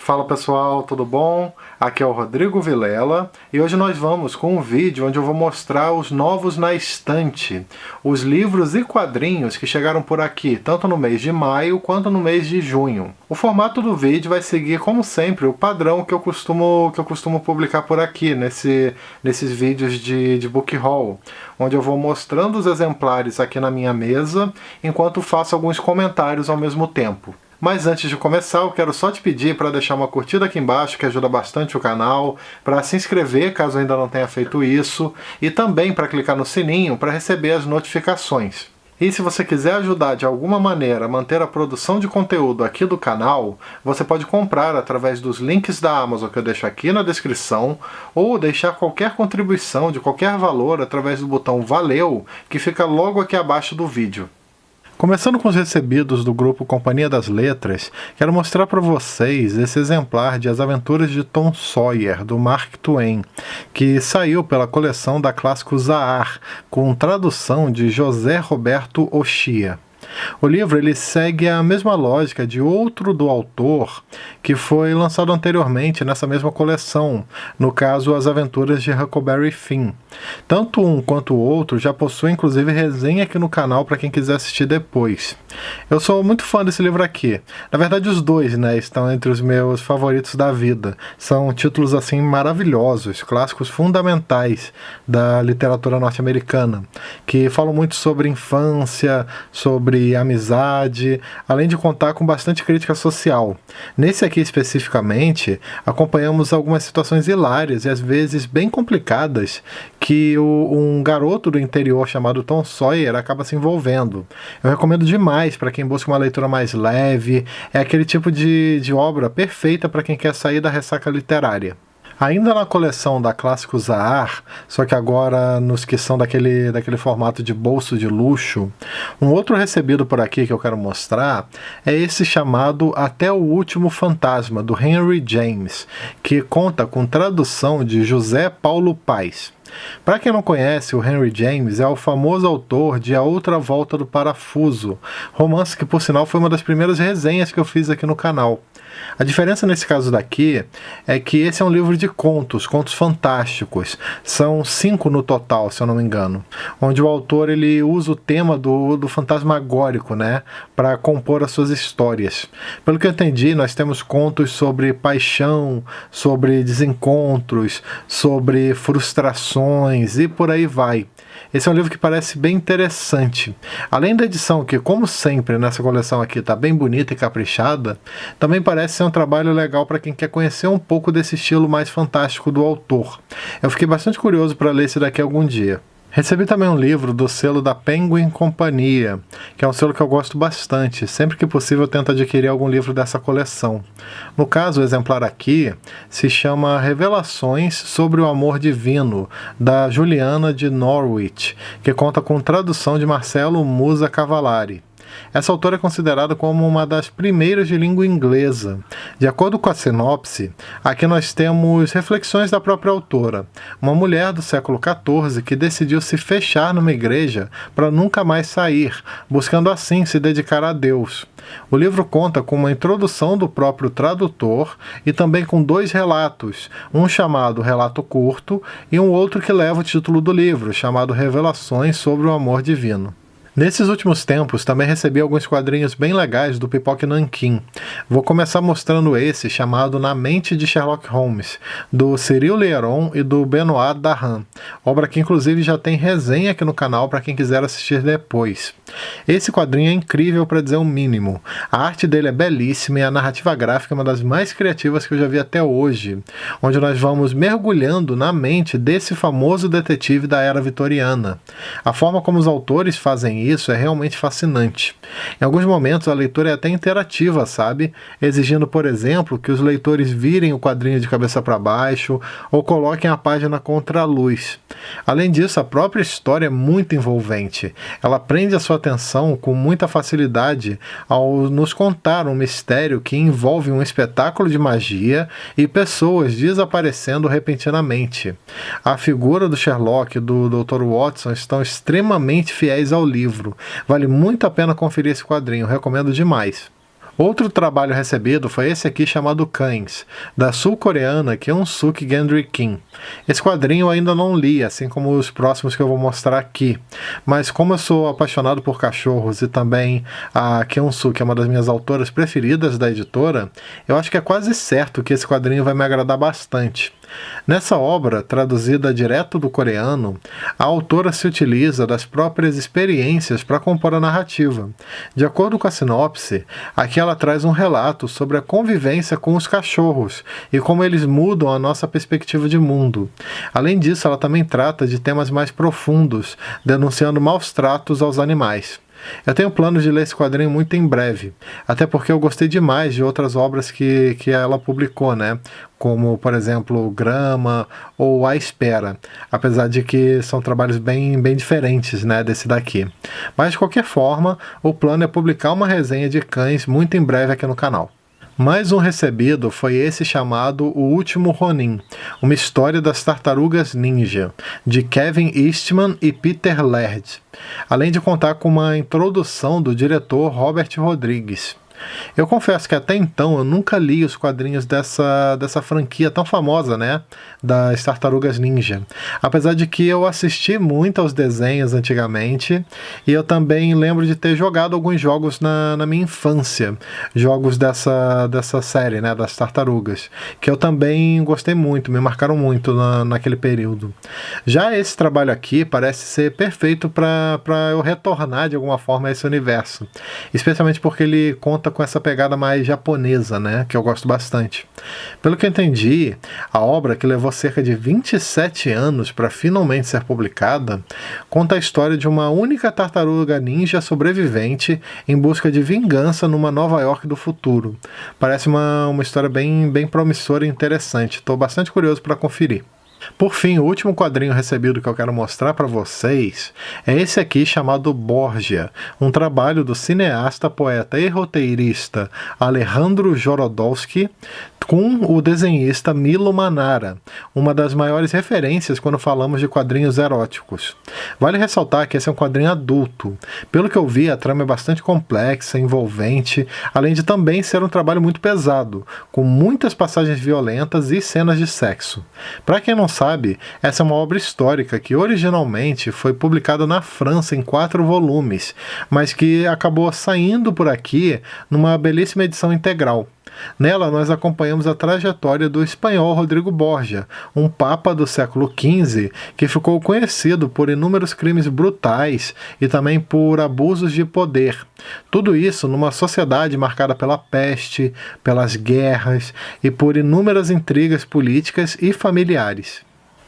Fala pessoal, tudo bom? Aqui é o Rodrigo Vilela e hoje nós vamos com um vídeo onde eu vou mostrar os novos na estante, os livros e quadrinhos que chegaram por aqui, tanto no mês de maio quanto no mês de junho. O formato do vídeo vai seguir, como sempre, o padrão que eu costumo publicar por aqui, nesses vídeos de book haul, onde eu vou mostrando os exemplares aqui na minha mesa, enquanto faço alguns comentários ao mesmo tempo. Mas antes de começar, eu quero só te pedir para deixar uma curtida aqui embaixo, que ajuda bastante o canal, para se inscrever caso ainda não tenha feito isso, e também para clicar no sininho para receber as notificações. E se você quiser ajudar de alguma maneira a manter a produção de conteúdo aqui do canal, você pode comprar através dos links da Amazon que eu deixo aqui na descrição, ou deixar qualquer contribuição de qualquer valor através do botão Valeu, que fica logo aqui abaixo do vídeo. Começando com os recebidos do grupo Companhia das Letras, quero mostrar para vocês esse exemplar de As Aventuras de Tom Sawyer, do Mark Twain, que saiu pela coleção da Clássico Zahar, com tradução de José Roberto Ochia. O livro ele segue a mesma lógica de outro do autor que foi lançado anteriormente nessa mesma coleção, no caso As Aventuras de Huckleberry Finn. Tanto um quanto o outro já possuem inclusive resenha aqui no canal para quem quiser assistir depois. Eu sou muito fã desse livro aqui. Na verdade os dois, estão entre os meus favoritos da vida. São títulos assim maravilhosos, clássicos fundamentais da literatura norte-americana, que falam muito sobre infância, sobre amizade, além de contar com bastante crítica social. Nesse aqui especificamente, acompanhamos algumas situações hilárias e às vezes bem complicadas que um garoto do interior chamado Tom Sawyer acaba se envolvendo. Eu recomendo demais para quem busca uma leitura mais leve, é aquele tipo de obra perfeita para quem quer sair da ressaca literária. Ainda na coleção da Clássico Zahar, só que agora nos que são daquele formato de bolso de luxo, um outro recebido por aqui que eu quero mostrar é esse chamado Até o Último Fantasma, do Henry James, que conta com tradução de José Paulo Paes. Para quem não conhece, o Henry James é o famoso autor de A Outra Volta do Parafuso, romance que por sinal foi uma das primeiras resenhas que eu fiz aqui no canal. A diferença nesse caso daqui é que esse é um livro de contos fantásticos. São 5 no total, se eu não me engano, onde o autor ele usa o tema do fantasmagórico, para compor as suas histórias. Pelo que eu entendi, nós temos contos sobre paixão, sobre desencontros, sobre frustrações e por aí vai. Esse é um livro que parece bem interessante. Além da edição, que como sempre nessa coleção aqui está bem bonita e caprichada, também parece ser um trabalho legal para quem quer conhecer um pouco desse estilo mais fantástico do autor. Eu fiquei bastante curioso para ler esse daqui algum dia. Recebi também um livro do selo da Penguin Companhia, que é um selo que eu gosto bastante. Sempre que possível eu tento adquirir algum livro dessa coleção. No caso, o exemplar aqui se chama Revelações sobre o Amor Divino, da Juliana de Norwich, que conta com tradução de Marcelo Musa Cavallari. Essa autora é considerada como uma das primeiras de língua inglesa. De acordo com a sinopse, aqui nós temos reflexões da própria autora, uma mulher do século XIV que decidiu se fechar numa igreja para nunca mais sair, buscando assim se dedicar a Deus. O livro conta com uma introdução do próprio tradutor e também com 2 relatos, um chamado Relato Curto e um outro que leva o título do livro, chamado Revelações sobre o Amor Divino. Nesses últimos tempos, também recebi alguns quadrinhos bem legais do Pipoque Nanquim. Vou começar mostrando esse, chamado Na Mente de Sherlock Holmes, do Cyril Leron e do Benoit Dahan, obra que inclusive já tem resenha aqui no canal para quem quiser assistir depois. Esse quadrinho é incrível para dizer o mínimo. A arte dele é belíssima e a narrativa gráfica é uma das mais criativas que eu já vi até hoje, onde nós vamos mergulhando na mente desse famoso detetive da era vitoriana. A forma como os autores fazem isso é realmente fascinante. Em alguns momentos a leitura é até interativa, sabe? Exigindo, por exemplo, que os leitores virem o quadrinho de cabeça para baixo ou coloquem a página contra a luz. Além disso, a própria história é muito envolvente. Ela prende a sua atenção com muita facilidade ao nos contar um mistério que envolve um espetáculo de magia e pessoas desaparecendo repentinamente. A figura do Sherlock e do Dr. Watson estão extremamente fiéis ao livro. Vale muito a pena conferir esse quadrinho, recomendo demais. Outro trabalho recebido foi esse aqui chamado Cães, da sul-coreana Kyung-suk Gendry Kim. Esse quadrinho eu ainda não li, assim como os próximos que eu vou mostrar aqui. Mas como eu sou apaixonado por cachorros e também a Kyung-suk é uma das minhas autoras preferidas da editora, eu acho que é quase certo que esse quadrinho vai me agradar bastante. Nessa obra, traduzida direto do coreano, a autora se utiliza das próprias experiências para compor a narrativa. De acordo com a sinopse, aqui ela traz um relato sobre a convivência com os cachorros e como eles mudam a nossa perspectiva de mundo. Além disso, ela também trata de temas mais profundos, denunciando maus tratos aos animais. Eu tenho planos de ler esse quadrinho muito em breve, até porque eu gostei demais de outras obras que ela publicou, né? Como, por exemplo, Grama ou A Espera, apesar de que são trabalhos bem diferentes, né, desse daqui. Mas, de qualquer forma, o plano é publicar uma resenha de Cães muito em breve aqui no canal. Mais um recebido foi esse chamado O Último Ronin, uma história das Tartarugas Ninja, de Kevin Eastman e Peter Laird, além de contar com uma introdução do diretor Robert Rodrigues. Eu confesso que até então eu nunca li os quadrinhos dessa franquia tão famosa, né, das Tartarugas Ninja. Apesar de que eu assisti muito aos desenhos antigamente, e eu também lembro de ter jogado alguns jogos na minha infância, jogos dessa série, né, das Tartarugas, que eu também gostei muito, me marcaram muito naquele período. Já esse trabalho aqui parece ser perfeito para eu retornar de alguma forma a esse universo, especialmente porque ele conta com essa pegada mais japonesa, né, que eu gosto bastante. Pelo que eu entendi, a obra, que levou cerca de 27 anos para finalmente ser publicada, conta a história de uma única tartaruga ninja sobrevivente em busca de vingança numa Nova York do futuro. Parece uma história bem promissora e interessante. Estou bastante curioso para conferir. Por fim, o último quadrinho recebido que eu quero mostrar para vocês é esse aqui chamado Borgia, um trabalho do cineasta, poeta e roteirista Alejandro Jodorowsky com o desenhista Milo Manara, uma das maiores referências quando falamos de quadrinhos eróticos. Vale ressaltar que esse é um quadrinho adulto. Pelo que eu vi, a trama é bastante complexa, envolvente, além de também ser um trabalho muito pesado, com muitas passagens violentas e cenas de sexo. Para quem não sabe, essa é uma obra histórica que originalmente foi publicada na França em 4 volumes, mas que acabou saindo por aqui numa belíssima edição integral. Nela, nós acompanhamos a trajetória do espanhol Rodrigo Borgia, um papa do século XV que ficou conhecido por inúmeros crimes brutais e também por abusos de poder. Tudo isso numa sociedade marcada pela peste, pelas guerras e por inúmeras intrigas políticas e familiares.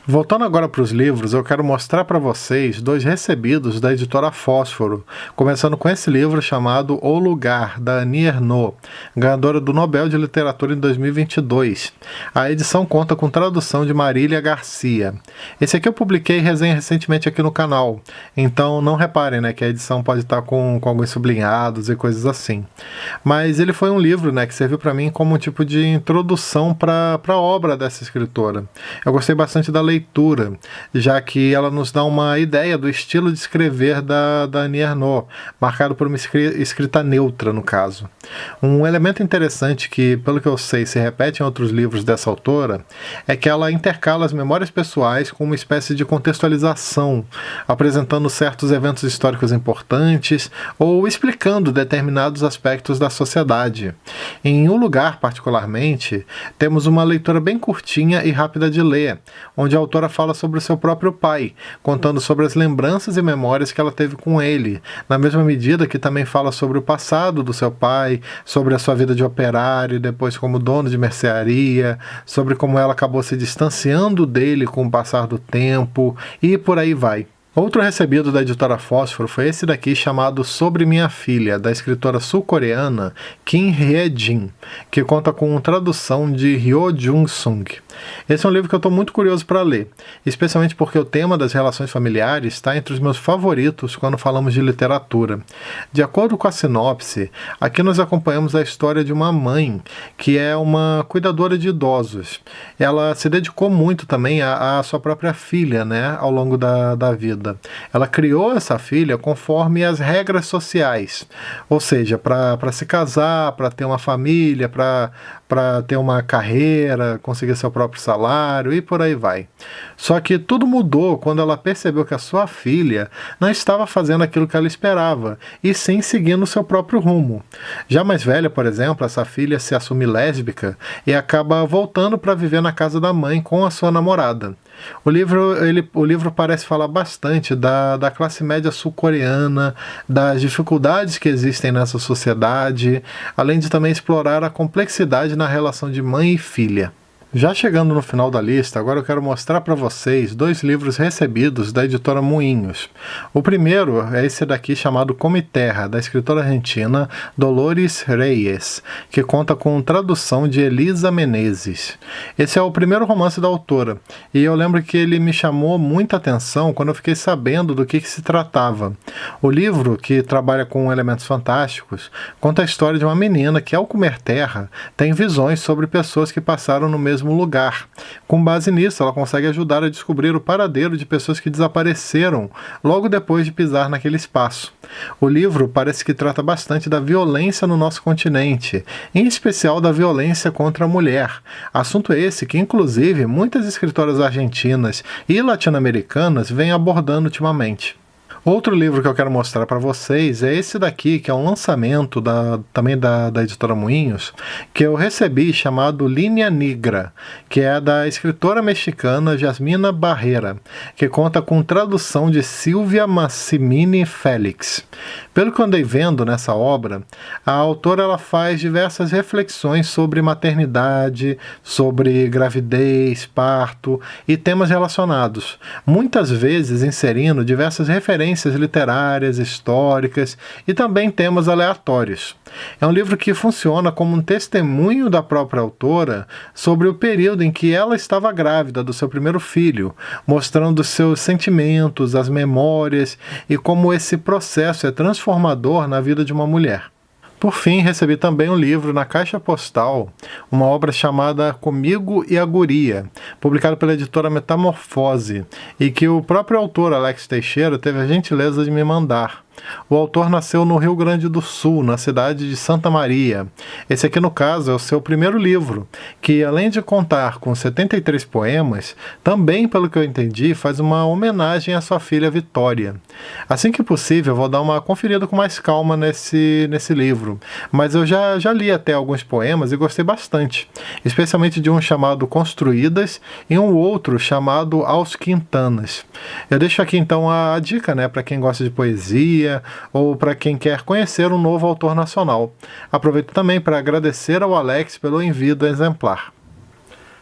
Voltando agora para os livros, eu quero mostrar para vocês 2 recebidos da editora Fósforo, começando com esse livro chamado O Lugar, da Annie Ernaux, ganhadora do Nobel de Literatura em 2022. A edição conta com tradução de Marília Garcia. Esse aqui eu publiquei resenha recentemente aqui no canal, então não reparem, né, que a edição pode estar com alguns sublinhados e coisas assim. Mas ele foi um livro, né, que serviu para mim como um tipo de introdução para a obra dessa escritora. Eu gostei bastante da leitura, já que ela nos dá uma ideia do estilo de escrever da Annie Ernaux, marcado por uma escrita neutra, no caso. Um elemento interessante que, pelo que eu sei, se repete em outros livros dessa autora, é que ela intercala as memórias pessoais com uma espécie de contextualização, apresentando certos eventos históricos importantes ou explicando determinados aspectos da sociedade. Em Um Lugar, particularmente, temos uma leitura bem curtinha e rápida de ler, onde a autora fala sobre o seu próprio pai, contando sobre as lembranças e memórias que ela teve com ele, na mesma medida que também fala sobre o passado do seu pai, sobre a sua vida de operário, depois como dono de mercearia, sobre como ela acabou se distanciando dele com o passar do tempo, e por aí vai. Outro recebido da editora Fósforo foi esse daqui chamado Sobre Minha Filha, da escritora sul-coreana Kim Hye-jin, que conta com tradução de Hyo Jung-sung. Esse é um livro que eu estou muito curioso para ler, especialmente porque o tema das relações familiares está entre os meus favoritos quando falamos de literatura. De acordo com a sinopse, aqui nós acompanhamos a história de uma mãe que é uma cuidadora de idosos. Ela se dedicou muito também à sua própria filha, né, ao longo da vida. namorada. Ela criou essa filha conforme as regras sociais, ou seja, para se casar, para ter uma família, para ter uma carreira, conseguir seu próprio salário e por aí vai. Só que tudo mudou quando ela percebeu que a sua filha não estava fazendo aquilo que ela esperava, e sim seguindo o seu próprio rumo. Já mais velha, por exemplo, essa filha se assume lésbica e acaba voltando para viver na casa da mãe com a sua namorada. O livro parece falar bastante da classe média sul-coreana, das dificuldades que existem nessa sociedade, além de também explorar a complexidade na relação de mãe e filha. Já chegando no final da lista, agora eu quero mostrar para vocês 2 livros recebidos da editora Moinhos. O primeiro é esse daqui chamado Come Terra, da escritora argentina Dolores Reyes, que conta com tradução de Elisa Menezes. Esse é o primeiro romance da autora, e eu lembro que ele me chamou muita atenção quando eu fiquei sabendo do que se tratava. O livro, que trabalha com elementos fantásticos, conta a história de uma menina que, ao comer terra, tem visões sobre pessoas que passaram no mesmo lugar. Com base nisso, ela consegue ajudar a descobrir o paradeiro de pessoas que desapareceram logo depois de pisar naquele espaço. O livro parece que trata bastante da violência no nosso continente, em especial da violência contra a mulher. Assunto esse que, inclusive, muitas escritoras argentinas e latino-americanas vêm abordando ultimamente. Outro livro que eu quero mostrar para vocês é esse daqui, que é um lançamento também da editora Moinhos, que eu recebi, chamado Linha Negra, que é da escritora mexicana Jasmina Barrera, que conta com tradução de Silvia Massimini Félix. Pelo que eu andei vendo nessa obra, a autora ela faz diversas reflexões sobre maternidade, sobre gravidez, parto e temas relacionados, muitas vezes inserindo diversas referências literárias, históricas e também temas aleatórios. É um livro que funciona como um testemunho da própria autora sobre o período em que ela estava grávida do seu primeiro filho, mostrando seus sentimentos, as memórias e como esse processo é transformador na vida de uma mulher. Por fim, recebi também um livro na caixa postal, uma obra chamada Comigo e a Guria, publicado pela editora Metamorfose, e que o próprio autor, Alex Teixeira, teve a gentileza de me mandar. O autor nasceu no Rio Grande do Sul, na cidade de Santa Maria. Esse aqui, no caso, é o seu primeiro livro, que, além de contar com 73 poemas, também, pelo que eu entendi, faz uma homenagem à sua filha Vitória. Assim que possível, eu vou dar uma conferida com mais calma nesse livro, mas eu já li até alguns poemas e gostei bastante, especialmente de um chamado Construídas e um outro chamado Aos Quintanas. Eu deixo aqui, então, a dica, para quem gosta de poesia, ou para quem quer conhecer um novo autor nacional. Aproveito também para agradecer ao Alex pelo envio do exemplar.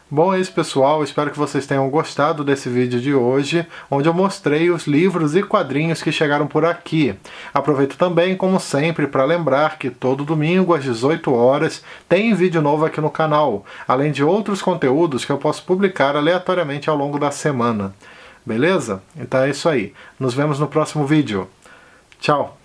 Bom, é isso, pessoal. Espero que vocês tenham gostado desse vídeo de hoje, onde eu mostrei os livros e quadrinhos que chegaram por aqui. Aproveito também, como sempre, para lembrar que todo domingo às 18 horas tem vídeo novo aqui no canal, além de outros conteúdos que eu posso publicar aleatoriamente ao longo da semana. Beleza? Então é isso aí. Nos vemos no próximo vídeo. Tchau!